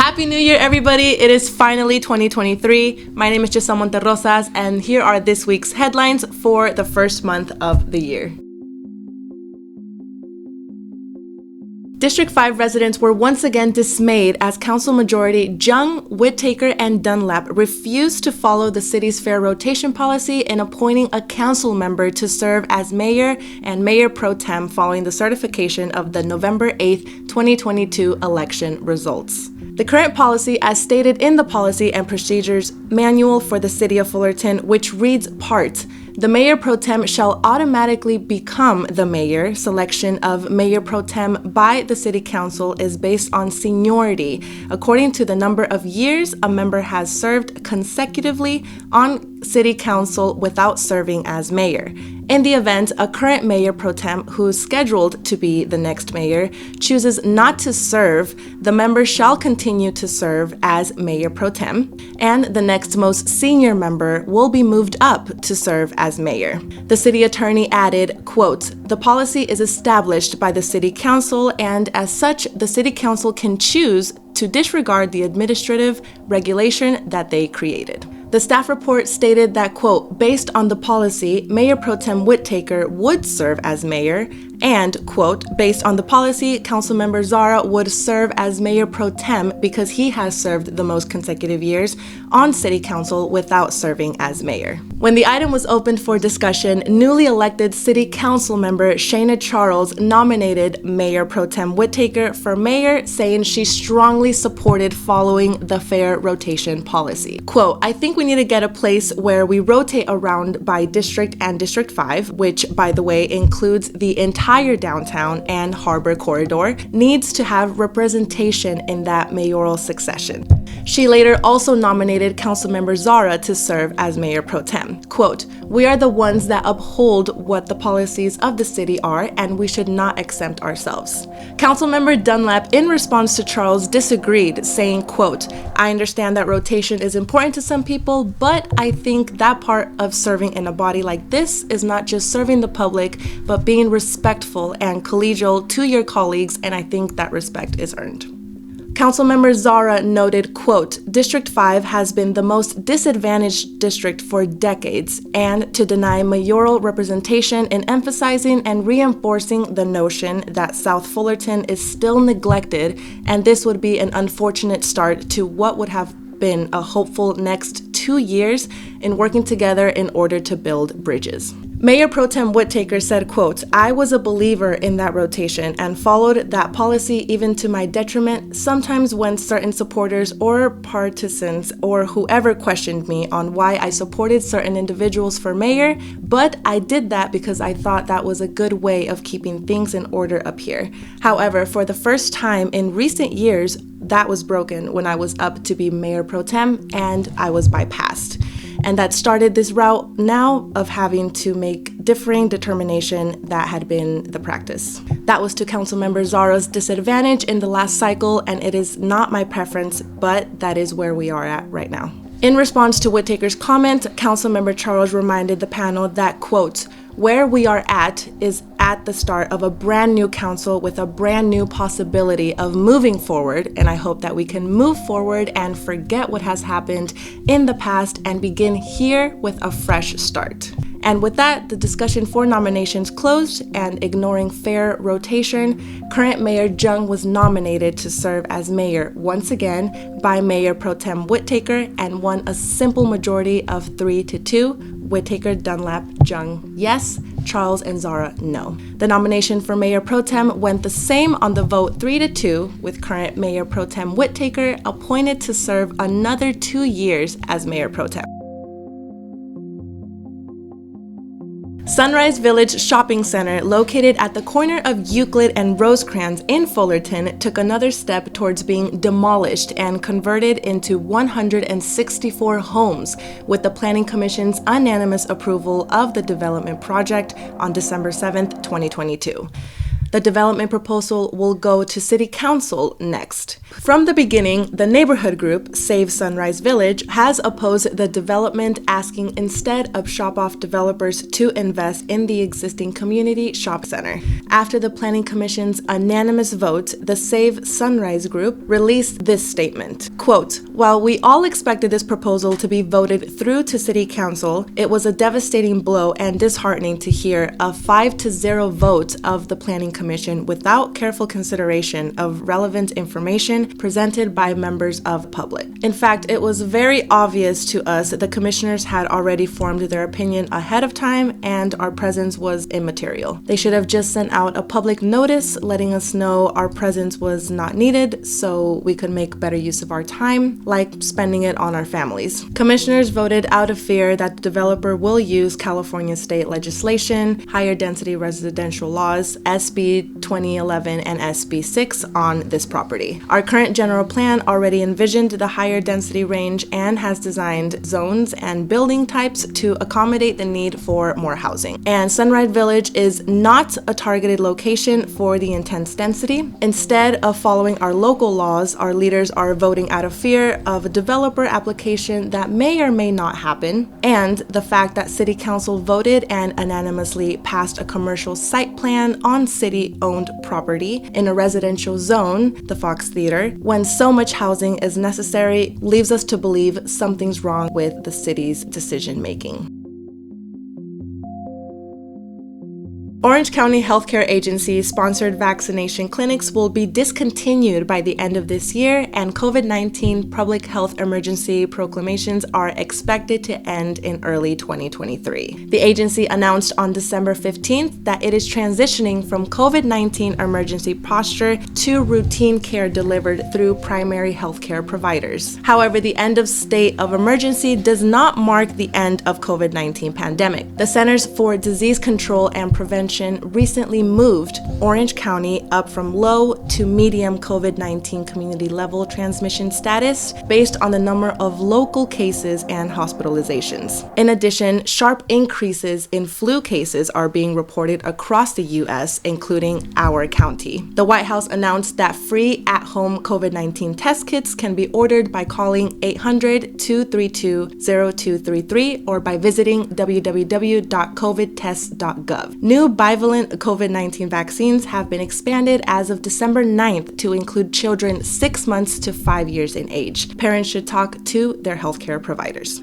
Happy New Year, everybody. It is finally 2023. My name is Giselle Monterrosas, and here are this week's headlines for the first month of the year. District 5 residents were once again dismayed as Council Majority Jung, Whittaker, and Dunlap refused to follow the city's fair rotation policy in appointing a council member to serve as mayor and mayor pro tem following the certification of the November 8, 2022 election results. The current policy, as stated in the Policy and Procedures Manual for the City of Fullerton, which reads part, the mayor pro tem shall automatically become the mayor. Selection of mayor pro tem by the city council is based on seniority, according to the number of years a member has served consecutively on city council without serving as mayor. In the event a current mayor pro tem who is scheduled to be the next mayor chooses not to serve, the member shall continue to serve as mayor pro tem, and the next most senior member will be moved up to serve as mayor. The city attorney added, quote, the policy is established by the city council, and as such, the city council can choose to disregard the administrative regulation that they created. The staff report stated that, quote, based on the policy, Mayor Pro Tem Whittaker would serve as mayor, and, quote, based on the policy, Councilmember Zara would serve as Mayor Pro Tem because he has served the most consecutive years on City Council without serving as mayor. When the item was opened for discussion, newly elected City Council member Shayna Charles nominated Mayor Pro Tem Whittaker for mayor, saying she strongly supported following the fair rotation policy. Quote, I think we need to get a place where we rotate around by district and District 5, which, by the way, includes the entire downtown and harbor corridor, needs to have representation in that mayoral succession. She later also nominated Councilmember Zara to serve as Mayor Pro Tem. Quote, we are the ones that uphold what the policies of the city are, and we should not exempt ourselves. Councilmember Dunlap, in response to Charles, disagreed, saying, quote, I understand that rotation is important to some people, but I think that part of serving in a body like this is not just serving the public, but being respectful and collegial to your colleagues, and I think that respect is earned. Councilmember Zara noted, quote, District 5 has been the most disadvantaged district for decades, and to deny mayoral representation in emphasizing and reinforcing the notion that South Fullerton is still neglected, and this would be an unfortunate start to what would have been a hopeful next 2 years in working together in order to build bridges. Mayor Pro Tem Whittaker said, quote, I was a believer in that rotation and followed that policy even to my detriment, sometimes when certain supporters or partisans or whoever questioned me on why I supported certain individuals for mayor, but I did that because I thought that was a good way of keeping things in order up here. However, for the first time in recent years, that was broken when I was up to be Mayor Pro Tem and I was bypassed. And that started this route now of having to make differing determination that had been the practice. That was to Councilmember Zara's disadvantage in the last cycle, and it is not my preference, but that is where we are at right now. In response to Whittaker's comment, Councilmember Charles reminded the panel that, quote, where we are at is at the start of a brand new council with a brand new possibility of moving forward, and I hope that we can move forward and forget what has happened in the past and begin here with a fresh start. And with that, the discussion for nominations closed, and ignoring fair rotation, current Mayor Jung was nominated to serve as mayor once again by Mayor Pro Tem Whittaker and won a simple majority of 3-2. Whittaker, Dunlap, Jung, yes. Charles and Zara, no. The nomination for Mayor Pro Tem went the same on the vote 3-2, with current Mayor Pro Tem Whittaker appointed to serve another 2 years as Mayor Pro Tem. Sunrise Village Shopping Center, located at the corner of Euclid and Rosecrans in Fullerton, took another step towards being demolished and converted into 164 homes, with the Planning Commission's unanimous approval of the development project on December 7th, 2022. The development proposal will go to City Council next. From the beginning, the neighborhood group, Save Sunrise Village, has opposed the development, asking instead of shop-off developers to invest in the existing community shop center. After the Planning Commission's unanimous vote, the Save Sunrise group released this statement. Quote, "While we all expected this proposal to be voted through to City Council, it was a devastating blow and disheartening to hear a 5-0 vote of the Planning Commission without careful consideration of relevant information presented by members of the public. In fact, it was very obvious to us that the commissioners had already formed their opinion ahead of time and our presence was immaterial. They should have just sent out a public notice letting us know our presence was not needed so we could make better use of our time, like spending it on our families." Commissioners voted out of fear that the developer will use California state legislation, higher density residential laws, SB 2011 and SB 6 on this property. Our current general plan already envisioned the higher density range and has designed zones and building types to accommodate the need for more housing. And Sunrise Village is not a targeted location for the intense density. Instead of following our local laws, our leaders are voting out of fear of a developer application that may or may not happen, and the fact that City Council voted and unanimously passed a commercial site plan on city-owned property in a residential zone, the Fox Theater, when so much housing is necessary, leaves us to believe something's wrong with the city's decision-making. Orange County Healthcare Agency-sponsored vaccination clinics will be discontinued by the end of this year, and COVID-19 public health emergency proclamations are expected to end in early 2023. The agency announced on December 15th that it is transitioning from COVID-19 emergency posture to routine care delivered through primary healthcare providers. However, the end of state of emergency does not mark the end of COVID-19 pandemic. The Centers for Disease Control and Prevention recently moved Orange County up from low to medium COVID-19 community level transmission status based on the number of local cases and hospitalizations. In addition, sharp increases in flu cases are being reported across the U.S., including our county. The White House announced that free at-home COVID-19 test kits can be ordered by calling 800-232-0233 or by visiting www.covidtest.gov. New bivalent COVID-19 vaccines have been expanded as of December 9th to include children 6 months to 5 years in age. Parents should talk to their healthcare providers.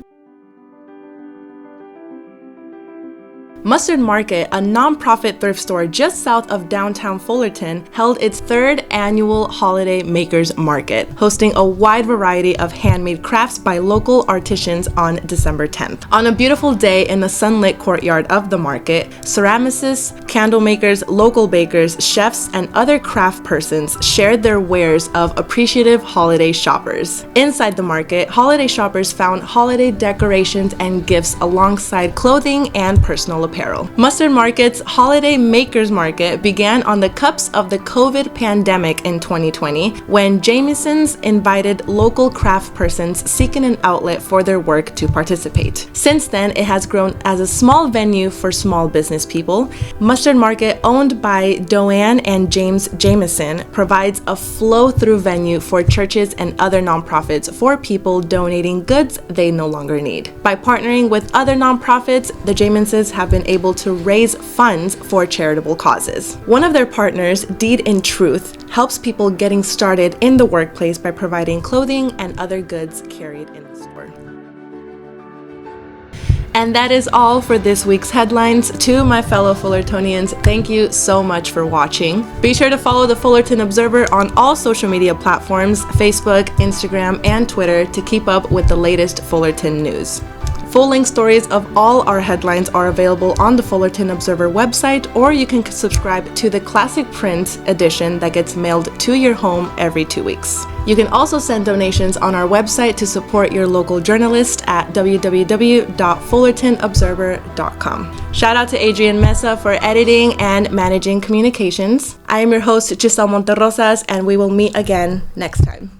Mustard Market, a nonprofit thrift store just south of downtown Fullerton, held its third annual Holiday Makers Market, hosting a wide variety of handmade crafts by local artisans on December 10th. On a beautiful day in the sunlit courtyard of the market, ceramicists, candle makers, local bakers, chefs, and other craft persons shared their wares of appreciative holiday shoppers. Inside the market, holiday shoppers found holiday decorations and gifts alongside clothing and personal apparel. Mustard Market's Holiday Makers Market began on the cups of the COVID pandemic in 2020 when Jameson's invited local craft persons seeking an outlet for their work to participate. Since then, it has grown as a small venue for small business people. Mustard Market, owned by Doanne and James Jameson, provides a flow-through venue for churches and other nonprofits for people donating goods they no longer need. By partnering with other nonprofits, the Jamesons have been able to raise funds for charitable causes. One of their partners, Deed in Truth, helps people getting started in the workplace by providing clothing and other goods carried in the store. And that is all for this week's headlines. To my fellow Fullertonians, thank you so much for watching. Be sure to follow the Fullerton Observer on all social media platforms, Facebook, Instagram, and Twitter to keep up with the latest Fullerton news. Full-length stories of all our headlines are available on the Fullerton Observer website, or you can subscribe to the classic print edition that gets mailed to your home every 2 weeks. You can also send donations on our website to support your local journalist at www.fullertonobserver.com. Shout out to Adrian Meza for editing and managing communications. I am your host, Giselle Monterrosas, and we will meet again next time.